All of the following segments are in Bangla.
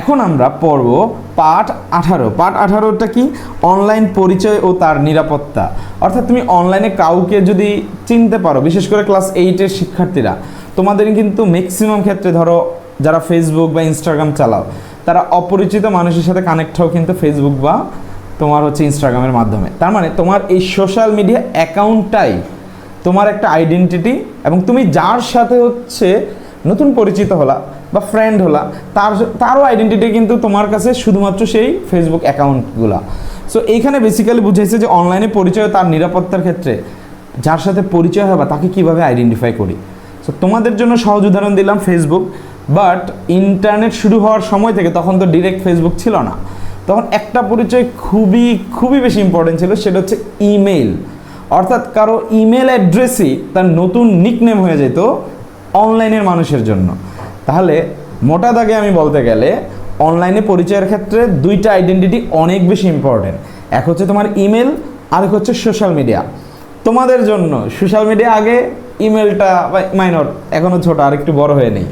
এখন আমরা পড়ব পার্ট 18। পার্ট 18টা কি? অনলাইন পরিচয় ও তার নিরাপত্তা। অর্থাৎ তুমি অনলাইনে কাউকে যদি চিনতে পারো, বিশেষ করে ক্লাস 8-এর শিক্ষার্থীরা, তোমাদের কিন্তু ম্যাক্সিমাম ক্ষেত্রে ধরো যারা ফেসবুক বা ইনস্টাগ্রাম চালাও, তারা অপরিচিত মানুষের সাথে কানেক্ট হও কিন্তু ফেসবুক বা তোমার হচ্ছে ইনস্টাগ্রামের মাধ্যমে। তার মানে তোমার এই সোশ্যাল মিডিয়া অ্যাকাউন্টটাই তোমার একটা আইডেন্টিটি, এবং তুমি যার সাথে হচ্ছে নতুন পরিচিত হলা বা ফ্রেন্ড হলা, তারও আইডেন্টিটি কিন্তু তোমার কাছে শুধুমাত্র সেই ফেসবুক অ্যাকাউন্টগুলা। সো এইখানে বেসিক্যালি বুঝাইছে যে অনলাইনে পরিচয় তার নিরাপত্তার ক্ষেত্রে যার সাথে পরিচয় হবে তাকে কিভাবে আইডেন্টিফাই করি। সো তোমাদের জন্য সহজ উদাহরণ দিলাম ফেসবুক, বাট ইন্টারনেট শুরু হওয়ার সময় থেকে তখন তো ডিরেক্ট ফেসবুক ছিল না, তখন একটা পরিচয় খুবই বেশি ইম্পর্টেন্ট ছিল, সেটা হচ্ছে ইমেল। অর্থাৎ কারো ইমেল অ্যাড্রেসই তার নতুন নিকনেম হয়ে যেত অনলাইনের মানুষের জন্য। তাহলে মোটা দাগে আমি বলতে গেলে অনলাইনে পরিচয়ের ক্ষেত্রে দুইটা আইডেন্টিটি অনেক বেশি ইম্পর্টেন্ট। এক হচ্ছে তোমার ইমেল, আর এক হচ্ছে সোশ্যাল মিডিয়া। তোমাদের জন্য সোশ্যাল মিডিয়া আগে, ইমেলটা মাইনর, এখনও ছোট, আর একটু বড় হয়ে নেই,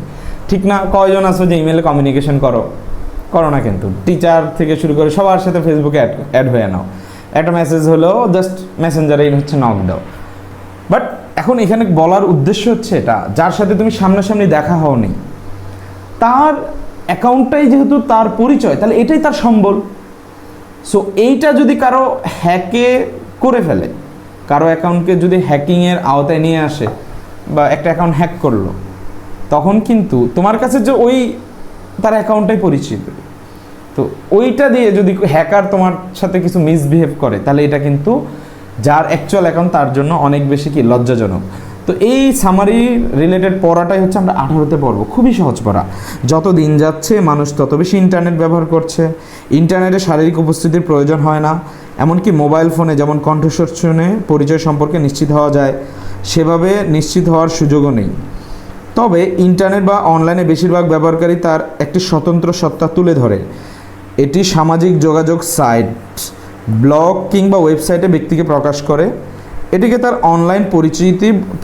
ঠিক না? কয়জন আছো যে ইমেলে কমিউনিকেশন করো না, কিন্তু টিচার থেকে শুরু করে সবার সাথে ফেসবুকে অ্যাড হয়ে নাও, একটা মেসেজ হলো জাস্ট মেসেঞ্জারে হচ্ছে নক দাও। বাট এখন এখানে বলার উদ্দেশ্য হচ্ছে এটা, যার সাথে তুমি সামনাসামনি দেখা হওনি, তার অ্যাকাউন্টটাই যেহেতু তার পরিচয়, তাহলে এটাই তার সম্বল। সো এইটা যদি কারো হ্যাকে করে ফেলে, কারো অ্যাকাউন্টকে যদি হ্যাকিংয়ের আওতায় নিয়ে আসে বা একটা অ্যাকাউন্ট হ্যাক করলো, তখন কিন্তু তোমার কাছে যে ওই তার অ্যাকাউন্টটাই পরিচিত, তো ওইটা দিয়ে যদি হ্যাকার তোমার সাথে কিছু মিসবিহেভ করে, তাহলে এটা কিন্তু যার অ্যাকচুয়াল অ্যাকাউন্ট তার জন্য অনেক বেশি কি লজ্জাজনক। তো এই সামারি রিলেটেড পড়াটাই হচ্ছে আমরা 18তে পড়বো। খুবই সহজ পড়া। যত দিন যাচ্ছে মানুষ তত বেশি ইন্টারনেট ব্যবহার করছে, ইন্টারনেটে শারীরিক উপস্থিতির প্রয়োজন হয় না, এমনকি মোবাইল ফোনে যেমন কণ্ঠস্বর শুনে পরিচয় সম্পর্কে নিশ্চিত হওয়া যায়, সেভাবে নিশ্চিত হওয়ার সুযোগও নেই। তবে ইন্টারনেট বা অনলাইনে বেশিরভাগ ব্যবহারকারী তার একটি স্বতন্ত্র সত্তা তুলে ধরে। এটি সামাজিক যোগাযোগ সাইট, ব্লগ কিংবা ওয়েবসাইটে ব্যক্তিকে প্রকাশ করে। এটিকে তার অনলাইন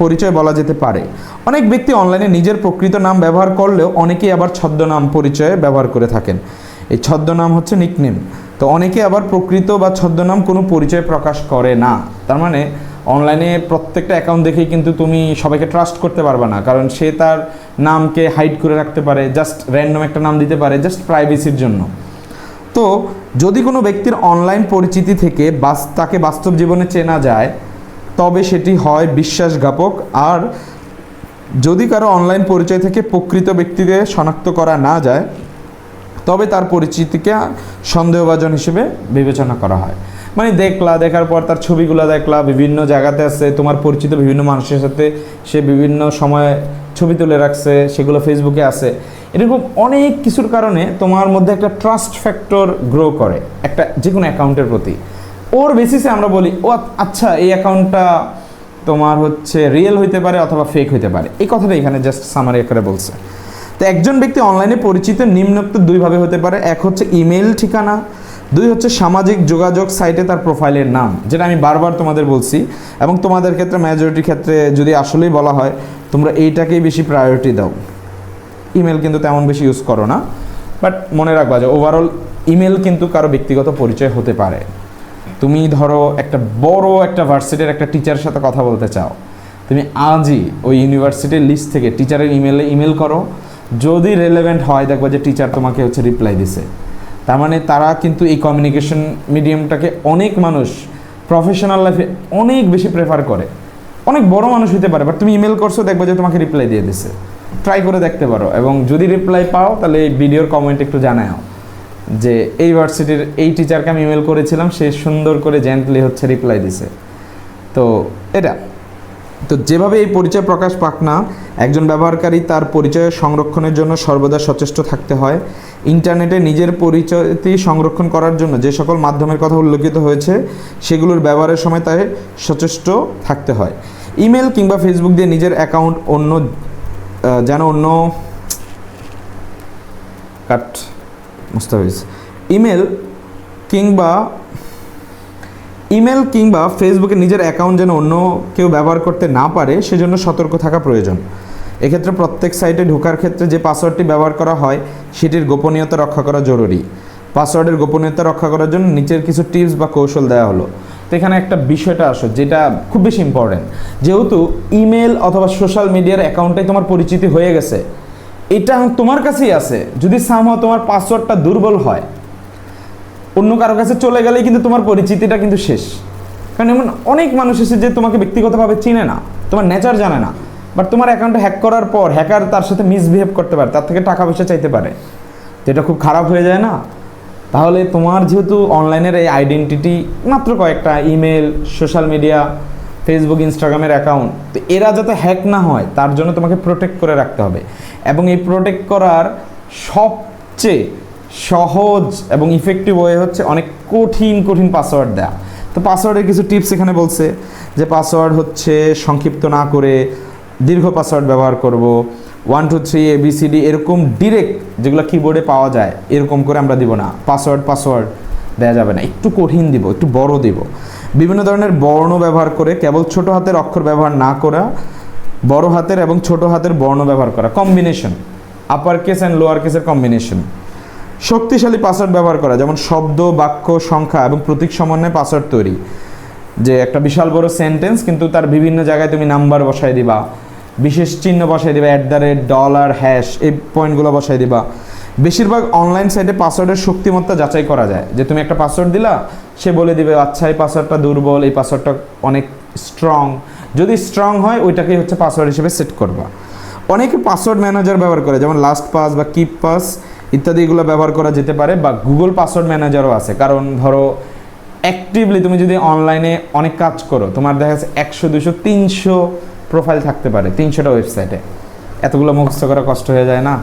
পরিচয় বলা যেতে পারে। অনেক ব্যক্তি অনলাইনে নিজের প্রকৃত নাম ব্যবহার করলেও অনেকেই আবার ছদ্মনাম পরিচয়ে ব্যবহার করে থাকেন। এই ছদ্মনাম হচ্ছে নিকনেম। তো অনেকে আবার প্রকৃত বা ছদ্মনাম কোনো পরিচয় প্রকাশ করে না। তার মানে অনলাইনে প্রত্যেকটা অ্যাকাউন্ট দেখেই কিন্তু তুমি সবাইকে ট্রাস্ট করতে পারবে না, কারণ সে তার নামকে হাইড করে রাখতে পারে, জাস্ট র্যান্ডম একটা নাম দিতে পারে জাস্ট প্রাইভেসির জন্য। তো যদি কোনো ব্যক্তির অনলাইন পরিচিতি থেকে তাকে বাস্তব জীবনে চেনা যায়, তবে সেটি হয় বিশ্বাসঘাতক। আর যদি কারো অনলাইন পরিচয় থেকে প্রকৃত ব্যক্তিকে শনাক্ত করা না যায়, তবে তার পরিচিতিকে সন্দেহভাজন হিসেবে বিবেচনা করা হয়। মানে দেখার পর তার ছবিগুলো দেখলা, বিভিন্ন জায়গাতে আছে, তোমার পরিচিত বিভিন্ন মানুষের সাথে সে বিভিন্ন সময় ছবি তুলে রাখছে, সেগুলো ফেসবুকে আছে। এরকম অনেক কিছুর কারণে তোমার মধ্যে একটা ট্রাস্ট ফ্যাক্টর গ্রো করে একটা যে কোনো অ্যাকাউন্টের প্রতি। ওর বেসিসে আমরা বলি, ও আচ্ছা এই অ্যাকাউন্টটা তোমার হচ্ছে রিয়েল হইতে পারে অথবা ফেক হইতে পারে। এই কথাটা এখানে জাস্ট সামারি আকারে বলছে। তো একজন ব্যক্তি অনলাইনে পরিচিত নিম্নোক্ত দুইভাবে হতে পারে। এক হচ্ছে ইমেল ঠিকানা, দুই হচ্ছে সামাজিক যোগাযোগ সাইটে তার প্রোফাইলের নাম, যেটা আমি বারবার তোমাদের বলছি, এবং তোমাদের ক্ষেত্রে মেজরিটির ক্ষেত্রে যদি আসলেই বলা হয়, তোমরা এইটাকেই বেশি প্রায়োরিটি দাও। ইমেল কিন্তু তেমন বেশি ইউজ করো না, বাট মনে রাখবা যে ওভারঅল ইমেল কিন্তু কারো ব্যক্তিগত পরিচয় হতে পারে। তুমি ধরো একটা বড় একটা ভার্সিটির একটা টিচারের সাথে কথা বলতে চাও, তুমি আজই ওই ইউনিভার্সিটির লিস্ট থেকে টিচারের ইমেল করো, যদি রেলেভেন্ট হয় দেখবা যে টিচার তোমাকে হচ্ছে রিপ্লাই দিছে। তার মানে তারা কিন্তু এই কমিউনিকেশন মিডিয়ামটাকে অনেক মানুষ প্রফেশনাল লাইফে অনেক বেশি প্রেফার করে। অনেক বড় মানুষ হতে পারে, বাট তুমি ইমেল করছো, দেখবা যে তোমাকে রিপ্লাই দিয়ে দিছে। ট্রাই করে দেখতে পারো, এবং যদি রিপ্লাই পাও তাহলে এই ভিডিওর কমেন্ট একটু জানাও যে এই ভার্সিটির এই টিচারকে আমি ইমেল করেছিলাম, সে সুন্দর করে জেন্টলি হচ্ছে রিপ্লাই দিছে। তো এটা তো যেভাবে এই পরিচয় প্রকাশ পাক না, একজন ব্যবহারকারী তার পরিচয় সংরক্ষণের জন্য সর্বদা সচেষ্ট থাকতে হয়। ইন্টারনেটে নিজের পরিচয়টি সংরক্ষণ করার জন্য যে সকল মাধ্যমের কথা উল্লেখিত হয়েছে, সেগুলোর ব্যবহারের সময় তাই সচেষ্ট থাকতে হয়। ইমেল কিংবা ফেসবুক দিয়ে নিজের অ্যাকাউন্ট অন্য ইমেল কিংবা ফেসবুকে নিজের অ্যাকাউন্ট যেন অন্য কেউ ব্যবহার করতে না পারে, সেজন্য সতর্ক থাকা প্রয়োজন। এক্ষেত্রে প্রত্যেক সাইটে ঢোকার ক্ষেত্রে যে পাসওয়ার্ডটি ব্যবহার করা হয় সেটির গোপনীয়তা রক্ষা করা জরুরি। পাসওয়ার্ডের গোপনীয়তা রক্ষা করার জন্য নিচের কিছু টিপস বা কৌশল দেওয়া হলো। তো এখানে একটা বিষয়টা আসো যেটা খুব বেশি ইম্পর্টেন্ট, যেহেতু ইমেল অথবা সোশ্যাল মিডিয়ার অ্যাকাউন্টে তোমার পরিচিতি হয়ে গেছে, এটা তোমার কাছেই আছে, যদি সামহাও তোমার পাসওয়ার্ডটা দুর্বল হয়, অন্য কারো কাছে চলে গেলেই কিন্তু তোমার পরিচিতিটা কিন্তু শেষ। কারণ এমন অনেক মানুষ এসে যে তোমাকে ব্যক্তিগতভাবে চিনে না, তোমার নেচার জানে না, বাট তোমার অ্যাকাউন্টে হ্যাক করার পর হ্যাকার তার সাথে মিসবিহেভ করতে পারে, তার থেকে টাকা পয়সা চাইতে পারে, তো এটা খুব খারাপ হয়ে যায় না? তাহলে তোমার যেহেতু অনলাইনের এই আইডেন্টিটি মাত্র কয়েকটা ইমেল, সোশ্যাল মিডিয়া, ফেসবুক, ইনস্টাগ্রামের অ্যাকাউন্ট, তো এরা যাতে হ্যাক না হয় তার জন্য তোমাকে প্রোটেক্ট করে রাখতে হবে। এবং এই প্রোটেক্ট করার সবচেয়ে সহজ এবং ইফেক্টিভ ওয়ে হচ্ছে অনেক কঠিন কঠিন পাসওয়ার্ড দেওয়া। তো পাসওয়ার্ডের কিছু টিপস এখানে বলছে যে পাসওয়ার্ড হচ্ছে সংক্ষিপ্ত না করে দীর্ঘ পাসওয়ার্ড ব্যবহার করব, 1 2 3 ABCD এরকম ডিরেক্ট যেগুলো কিবোর্ডে পাওয়া যায় এরকম করে আমরা দিব না। পাসওয়ার্ড দেওয়া যাবে না, একটু কঠিন দিব, একটু বড় দিব। বিভিন্ন ধরনের বর্ণ ব্যবহার করে, কেবল ছোট হাতের অক্ষর ব্যবহার না করা, বড় হাতের এবং ছোট হাতের বর্ণ ব্যবহার করা, combination, upper case and lower কেসের কম্বিনেশন। শক্তিশালী পাসওয়ার্ড ব্যবহার করা, যেমন শব্দ, বাক্য, সংখ্যা এবং প্রতীক সমন্বয়ে পাসওয়ার্ড তৈরি। যে একটা বিশাল বড় সেন্টেন্স কিন্তু তার বিভিন্ন জায়গায় তুমি নাম্বার বসাই দিবা, বিশেষ চিহ্ন বসাই দিবা, $, এই পয়েন্টগুলো বসাই দিবা। বেশিরভাগ অনলাইন সাইটে পাসওয়ার্ডের শক্তিমত্তা যাচাই করা যায়, যে তুমি একটা পাসওয়ার্ড দিলা, সে বলে দিবে আচ্ছা এই পাসওয়ার্ডটা দুর্বল, এই পাসওয়ার্ডটা অনেক স্ট্রং। যদি স্ট্রং হয় ওইটাকেই হচ্ছে পাসওয়ার্ড হিসেবে সেট করবা। অনেকে পাসওয়ার্ড ম্যানেজার ব্যবহার করে, যেমন লাস্ট পাস বা কিপ পাস ইত্যাদি, এগুলো ব্যবহার করা যেতে পারে, বা গুগল পাসওয়ার্ড ম্যানেজারও আছে। কারণ ধরো অ্যাক্টিভলি তুমি যদি অনলাইনে অনেক কাজ করো, তোমার দেখা যাচ্ছে 100 200 300 প্রোফাইল থাকতে পারে, 300টা ওয়েবসাইটে, এতগুলো মুখস্থ করা কষ্ট হয়ে যায় না?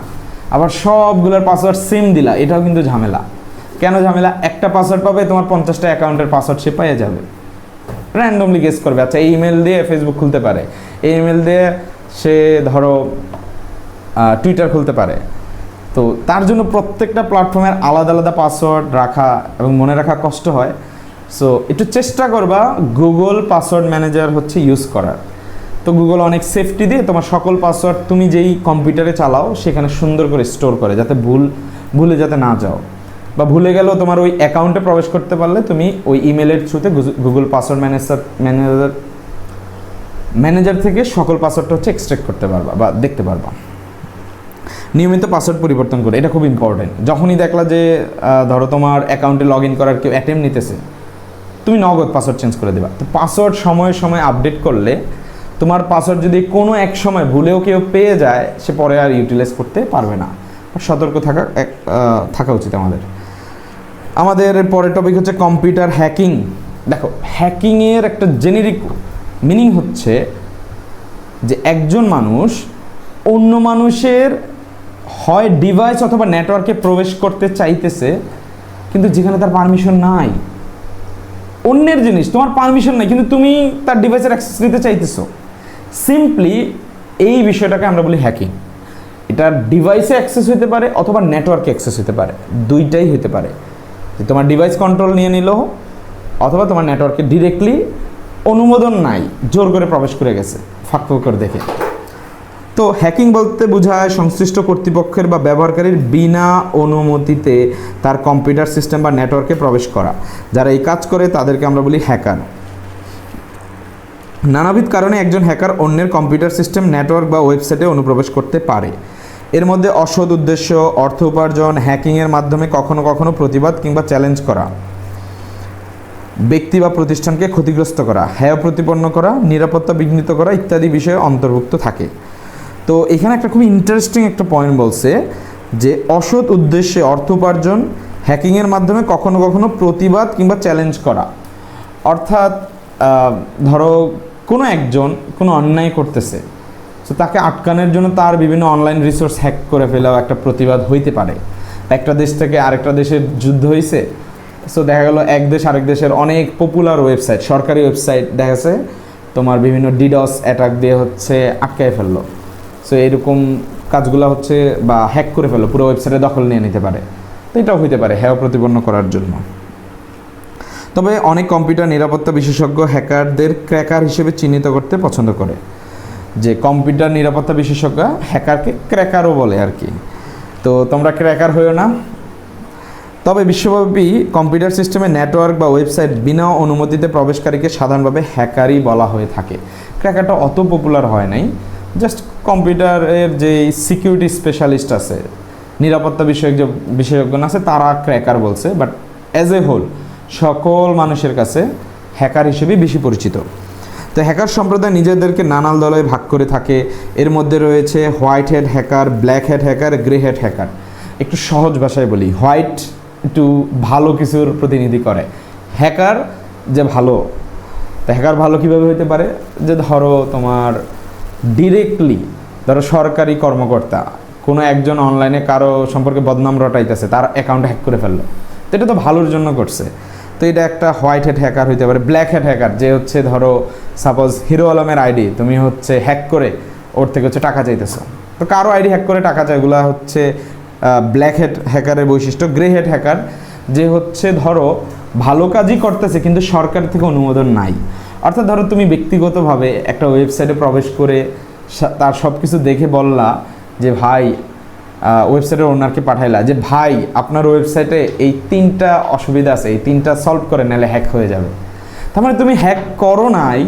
আবার সবগুলোর পাসওয়ার্ড সেম দিলা, এটাও কিন্তু ঝামেলা। কেন ঝামেলা? একটা পাসওয়ার্ড পাবে, তোমার 50টা অ্যাকাউন্টের পাসওয়ার্ড সে পেয়ে যাবে, র্যান্ডমলি গেস করবে। আচ্ছা এই ইমেল দিয়ে ফেসবুক খুলতে পারে, এই ইমেল দিয়ে সে ধরো টুইটার খুলতে পারে। তো তার জন্য প্রত্যেকটা প্ল্যাটফর্মের আলাদা আলাদা পাসওয়ার্ড রাখা এবং মনে রাখা কষ্ট হয়। সো একটু চেষ্টা করবা গুগল পাসওয়ার্ড ম্যানেজার হচ্ছে ইউজ করার। তো গুগল অনেক সেফটি দিয়ে তোমার সকল পাসওয়ার্ড তুমি যেই কম্পিউটারে চালাও সেখানে সুন্দর করে স্টোর করে, যাতে ভুলে যাতে না যাও, বা ভুলে গেলেও তোমার ওই অ্যাকাউন্টে প্রবেশ করতে পারলে তুমি ওই ইমেলের থ্রুতে গুগল পাসওয়ার্ড ম্যানেজার থেকে সকল পাসওয়ার্ডটা হচ্ছে এক্সট্রাক্ট করতে পারবা বা দেখতে পারবা। নিয়মিত পাসওয়ার্ড পরিবর্তন করে, এটা খুব ইম্পর্টেন্ট। যখনই দেখলা যে ধরো তোমার অ্যাকাউন্টে লগ ইন করার কেউ অ্যাটেম্প নিতেছে, তুমি নগদ পাসওয়ার্ড চেঞ্জ করে দেবা। তো পাসওয়ার্ড সময়ে সময়ে আপডেট করলে তোমার পাসওয়ার্ড যদি কোনো এক সময় ভুলেও কেউ পেয়ে যায়, সে পরে আর ইউটিলাইজ করতে পারবে না। সতর্ক থাকা উচিত আমাদের পরের টপিক হচ্ছে কম্পিউটার হ্যাকিং। দেখো, হ্যাকিংয়ের একটা জেনেরিক মিনিং হচ্ছে যে একজন মানুষ অন্য মানুষের হয় ডিভাইস অথবা নেটওয়ার্কে প্রবেশ করতে চাইতেছে, কিন্তু যেখানে তার পারমিশন নাই। অন্যের জিনিস, তোমার পারমিশন নাই, কিন্তু তুমি তার ডিভাইসের অ্যাক্সেস নিতে চাইতেছো। সিম্পলি এই বিষয়টাকে আমরা বলি হ্যাকিং। এটা ডিভাইসে অ্যাক্সেস হতে পারে অথবা নেটওয়ার্কে অ্যাক্সেস হতে পারে, দুইটাই হতে পারে। যে তোমার ডিভাইস কন্ট্রোল নিয়ে নিল, অথবা তোমার নেটওয়ার্কে ডিরেক্টলি অনুমোদন নাই, জোর করে প্রবেশ করে গেছে ফাঁক করে দেখে। তো হ্যাকিং বলতে বোঝায় সংশ্লিষ্ট কর্তৃপক্ষের বা ব্যবহারকারীর বিনা অনুমতিতে তার কম্পিউটার সিস্টেম বা নেটওয়ার্কে প্রবেশ করা। যারা এই কাজ করে তাদেরকে আমরা বলি হ্যাকার। নানাবিধ কারণে একজন হ্যাকার অন্যের কম্পিউটার সিস্টেম, নেটওয়ার্ক বা ওয়েবসাইটে অনুপ্রবেশ করতে পারে। এর মধ্যে অসৎ উদ্দেশ্য, অর্থ উপার্জন, হ্যাকিংয়ের মাধ্যমে কখনো কখনো প্রতিবাদ কিংবা চ্যালেঞ্জ করা, ব্যক্তি বা প্রতিষ্ঠানকে ক্ষতিগ্রস্ত করা, হেয় প্রতিপন্ন করা, নিরাপত্তা বিঘ্নিত করা ইত্যাদি বিষয়ে অন্তর্ভুক্ত থাকে। তো এখানে একটা খুব ইন্টারেস্টিং একটা পয়েন্ট বলছে যে অসৎ উদ্দেশ্যে অর্থ উপার্জন, হ্যাকিংয়ের মাধ্যমে কখনো কখনো প্রতিবাদ কিংবা চ্যালেঞ্জ করা। অর্থাৎ ধরো কোনো একজন কোনো অন্যায় করতেছে, তো তাকে আটকানোর জন্য তার বিভিন্ন অনলাইন রিসোর্স হ্যাক করে ফেলাও একটা প্রতিবাদ হইতে পারে। একটা দেশ থেকে আরেকটা দেশের যুদ্ধ হয়েছে, সো দেখা গেল এক দেশ আরেক দেশের অনেক পপুলার ওয়েবসাইট, সরকারি ওয়েবসাইট দেখা গেছে তোমার বিভিন্ন ডিডস অ্যাটাক দিয়ে হচ্ছে আটকায় ফেললো। সো এরকম কাজগুলো হচ্ছে বা হ্যাক করে ফেললো, পুরো ওয়েবসাইটে দখল নিয়ে নিতে পারে। তো এটাও হইতে পারে হেয় প্রতিপন্ন করার জন্য। তবে অনেক কম্পিউটার নিরাপত্তা বিশেষজ্ঞ হ্যাকারদের ক্র্যাকার হিসেবে চিহ্নিত করতে পছন্দ করে। যে কম্পিউটার নিরাপত্তা বিশেষজ্ঞ হ্যাকারকে ক্র্যাকারও বলে আর কি। তো তোমরা ক্র্যাকার হইও না। তবে বিশ্বব্যাপী কম্পিউটার সিস্টেমে নেটওয়ার্ক বা ওয়েবসাইট বিনা অনুমতিতে প্রবেশকারীকে সাধারণভাবে হ্যাকারই বলা হয়ে থাকে। ক্র্যাকারটা অত পপুলার হয় নাই, জাস্ট কম্পিউটারের যে সিকিউরিটি স্পেশালিস্ট আছে, নিরাপত্তা বিষয়ক যে বিশেষজ্ঞ আছে তারা ক্র্যাকার বলছে, বাট অ্যাজ এ হোল সকল মানুষের কাছে হ্যাকার হিসেবে বেশি পরিচিত। তো হ্যাকার সম্প্রদায় নিজেদেরকে নানান দলে ভাগ করে থাকে। এর মধ্যে রয়েছে white head hacker, black head hacker, grey head hacker. একটু সহজ ভাষায় বলি, হোয়াইট একটু ভালো কিছুর প্রতিনিধি করে, হ্যাকার যে ভালো। তো হ্যাকার ভালো কীভাবে হতে পারে, যে ধরো তোমার ডিরেক্টলি ধরো সরকারি কর্মকর্তা কোনো একজন অনলাইনে কারো সম্পর্কে বদনাম রটাইতেছে, তার অ্যাকাউন্ট হ্যাক করে ফেললো, তো এটা তো ভালোর জন্য করছে, তো এটা একটা হোয়াইট হেড হ্যাকার হইতে পারে। ব্ল্যাক হেড হ্যাকার যে হচ্ছে ধরো সাপোজ হিরো আলমের আইডি তুমি হচ্ছে হ্যাক করে ওর থেকে হচ্ছে টাকা চাইতেছো, তো কারো আইডি হ্যাক করে টাকা চায়, এগুলো হচ্ছে ব্ল্যাক হেড হ্যাকারের বৈশিষ্ট্য। গ্রে হেড হ্যাকার যে হচ্ছে ধরো ভালো কাজই করতেছে কিন্তু সরকার থেকে অনুমোদন নাই, অর্থাৎ ধরো তুমি ব্যক্তিগতভাবে একটা ওয়েবসাইটে প্রবেশ করে তার সব কিছু দেখে বললা যে ভাই, ওয়েবসাইটের ওনারকে পাঠাইলা যে ভাই আপনার ওয়েবসাইটে এই 3টা অসুবিধা আছে, এই 3টা সলভ করে নাহলে হ্যাক হয়ে যাবে। তার মানে তুমি হ্যাক করো নাই,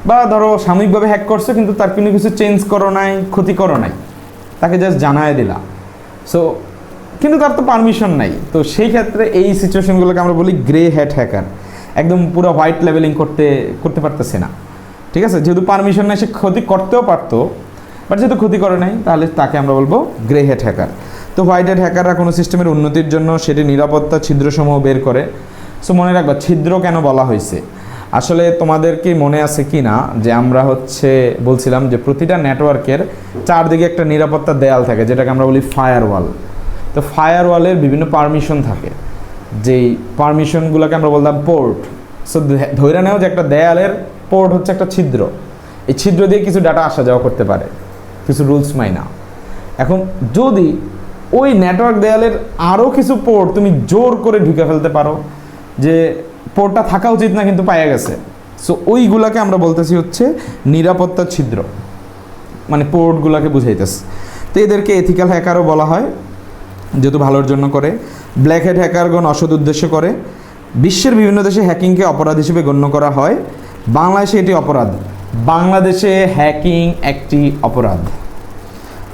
বা ধরো সাময়িকভাবে হ্যাক করছো কিন্তু তার কোনো কিছু চেঞ্জ করো নাই, ক্ষতি করো নাই, তাকে জাস্ট জানায় দিলা, সো কিন্তু তার তো পারমিশন নাই। তো সেই ক্ষেত্রে এই সিচুয়েশনগুলোকে আমরা বলি গ্রে হেড হ্যাকার, একদম পুরো হোয়াইট লেভেলিং করতে পারতেছে না, ঠিক আছে, যেহেতু পারমিশন নাই সে ক্ষতি করতেও পারতো, বাট যেহেতু ক্ষতি করে নাই তাহলে তাকে আমরা বলবো গ্রে হেড হ্যাকার। তো হোয়াইট হেড হ্যাকাররা কোনো সিস্টেমের উন্নতির জন্য সেটি নিরাপত্তা ছিদ্রসমূহ বের করে। সো মনে রাখবা ছিদ্র কেন বলা হয়েছে, আসলে তোমাদের কি মনে আছে কি না যে আমরা হচ্ছে বলছিলাম যে প্রতিটা নেটওয়ার্কের চারদিকে একটা নিরাপত্তা দেয়াল থাকে, যেটাকে আমরা বলি ফায়ারওয়াল। তো ফায়ারওয়ালের বিভিন্ন পারমিশন থাকে, যেই পারমিশনগুলোকে আমরা বলতাম পোর্ট। সো ধরে নেও যে একটা দেয়ালের পোর্ট হচ্ছে একটা ছিদ্র, এই ছিদ্র দিয়ে কিছু ডাটা আসা যাওয়া করতে পারে কিছু রুলস মাইনা। এখন যদি ওই নেটওয়ার্ক দেয়ালের আরও কিছু পোর্ট তুমি জোর করে ঢুকে ফেলতে পারো, যে পোর্টটা থাকা উচিত না কিন্তু পাওয়া গেছে, সো ওইগুলাকে আমরা বলতেছি হচ্ছে নিরাপত্তা ছিদ্র, মানে পোর্টগুলোকে বুঝাইতেছে। তো এদেরকে এথিক্যাল হ্যাকারও বলা হয়, যেহেতু ভালোর জন্য করে। ব্ল্যাক হেড হ্যাকারগণ অসৎ উদ্দেশ্য করে। বিশ্বের বিভিন্ন দেশে হ্যাকিংকে অপরাধ হিসেবে গণ্য করা হয়, বাংলাদেশে এটি অপরাধ। বাংলাদেশে হ্যাকিং একটি অপরাধ।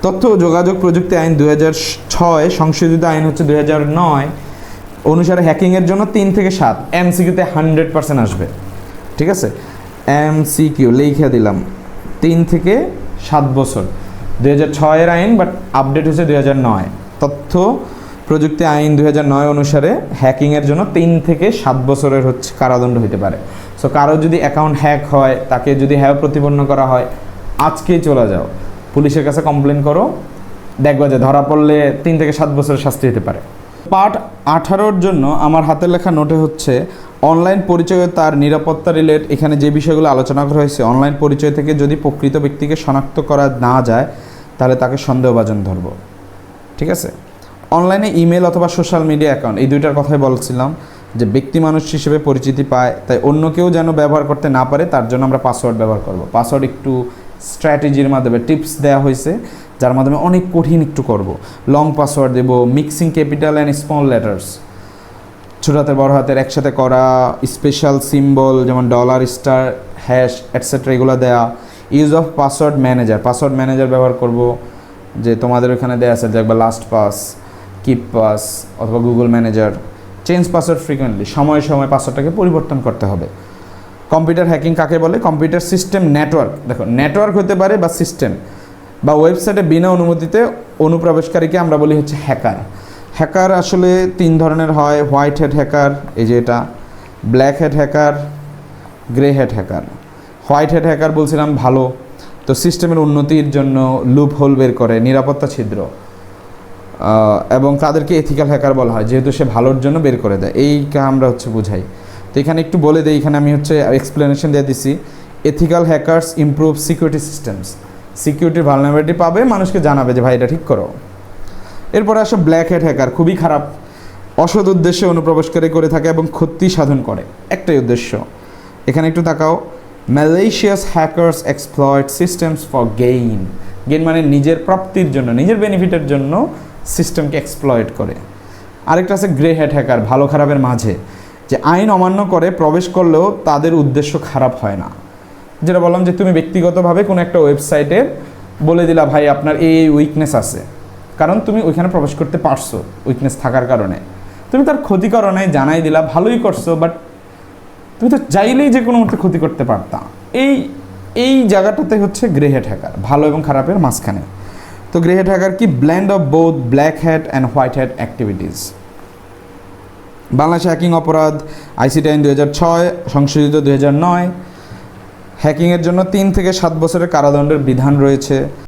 তথ্য ও যোগাযোগ প্রযুক্তি আইন 2006, সংশোধিত আইন হচ্ছে 2009 অনুসারে হ্যাকিংয়ের জন্য 3 থেকে 7, এমসিকিউতে 100% আসবে, ঠিক আছে, এমসিকিউ লিখে দিলাম 3 থেকে 7 বছর। 2006 আইন, বাট আপডেট হচ্ছে 2009। তথ্য প্রযুক্তি আইন 2009 অনুসারে হ্যাকিংয়ের জন্য 3 থেকে 7 বছরের হচ্ছে কারাদণ্ড হতে পারে। সো কারো যদি অ্যাকাউন্ট হ্যাক হয়, তাকে যদি হ্যাক প্রতিপন্ন করা হয়, আজকেই চলে যাও পুলিশের কাছে কমপ্লেন করো, দেখবা যে ধরা পড়লে 3 থেকে 7 বছরের শাস্তি হতে পারে। পার্ট 18-র জন্য আমার হাতের লেখা নোটে হচ্ছে অনলাইন পরিচয় তার নিরাপত্তা রিলেট। এখানে যে বিষয়গুলো আলোচনা করা হয়েছে, অনলাইন পরিচয় থেকে যদি প্রকৃত ব্যক্তিকে শনাক্ত করা না যায় তাহলে তাকে সন্দেহভাজন ধরব, ঠিক আছে। অনলাইনে ইমেল অথবা সোশ্যাল মিডিয়া অ্যাকাউন্ট, এই দুইটার কথাই বলছিলাম যে ব্যক্তি মানুষ হিসেবে পরিচিতি পায়, তাই অন্য কেউ যেন ব্যবহার করতে না পারে তার জন্য আমরা পাসওয়ার্ড ব্যবহার করব। পাসওয়ার্ড একটু স্ট্র্যাটেজির মাধ্যমে টিপস দেওয়া হয়েছে, যার মাধ্যমে অনেক কঠিন একটু করব। লং পাসওয়ার্ড দেব, mixing capital and small letters, ছোট হাতের বড় হাতের একসাথে করা, স্পেশাল সিম্বল যেমন $, স্টার, হ্যাশ এটসেট্রা এগুলো দেওয়া। Use of password manager, password manager ব্যবহার করব, যে তোমাদের ওখানে দেওয়া আছে দেখবা লাস্ট পাস, কিপ পাস অথবা Google manager. Change password frequently, সময়ে সময়ে পাসওয়ার্ডটাকে পরিবর্তন করতে হবে। কম্পিউটার হ্যাকিং কাকে বলে, কম্পিউটার সিস্টেম নেটওয়ার্ক, দেখো নেটওয়ার্ক হতে পারে বা সিস্টেম বা ওয়েবসাইটে বিনা অনুমতিতে অনুপ্রবেশকারীকে আমরা বলি হচ্ছে হ্যাকার। হ্যাকার আসলে 3 ধরনের হয়, হোয়াইট হেড হ্যাকার, এই যে এটা, black head hacker, grey head hacker. White head hacker বলছিলাম ভালো, তো সিস্টেমের উন্নতির জন্য লুপ হোল বের করে, নিরাপত্তা ছিদ্র, এবং তাদেরকে এথিক্যাল হ্যাকার বলা হয় যেহেতু সে ভালোর জন্য বের করে দেয়, এইটা আমরা হচ্ছে বুঝাই। তো এখানে একটু বলে দেই, এখানে আমি হচ্ছে এক্সপ্লেনেশন দিয়ে দিছি। Ethical hackers improve security systems, সিকিউরিটির ভালনারেবিলিটি পাবে, মানুষকে জানাবে যে ভাই এটা ঠিক করো। এরপরে আসে ব্ল্যাক হেড হ্যাকার, খুবই খারাপ, অসৎ উদ্দেশ্যে অনুপ্রবেশকারী করে থাকে এবং ক্ষতি সাধন করে, একটাই উদ্দেশ্য। এখানে একটু তাকাও, malicious hackers exploit systems for gain. Gain মানে নিজের প্রাপ্তির জন্য, নিজের বেনিফিটের জন্য সিস্টেমকে এক্সপ্লয়েট করে। আরেকটা আছে গ্রে হ্যাট হ্যাকার, ভালো খারাপের মাঝে, যে আইন অমান্য করে প্রবেশ করলেও তাদের উদ্দেশ্য খারাপ হয় না। যেটা বললাম যে তুমি ব্যক্তিগতভাবে কোনো একটা ওয়েবসাইটের বলে দিলা ভাই আপনার এই উইকনেস আছে, কারণ তুমি ওইখানে প্রবেশ করতে পারছো উইকনেস থাকার কারণে, তুমি তার ক্ষতি করো নাই, জানাই দিলা, ভালোই করছো, বাট তুমি তো চাইলেই যে কোনো মতে ক্ষতি করতে পারতাম। এই জায়গাটাতে হচ্ছে গ্রে হ্যাট হ্যাকার, ভালো এবং খারাপের মাঝখানে। তো গ্রে হ্যাট হ্যাকার কি? Blend of both black hat and white hat activities. Bangladesh হ্যাকিং অপরাধ আইসিটি আইন 2006 সংশোধিত 2009। হ্যাকিংয়ের জন্য 3 থেকে 7 বছরের কারাদণ্ডের বিধান রয়েছে।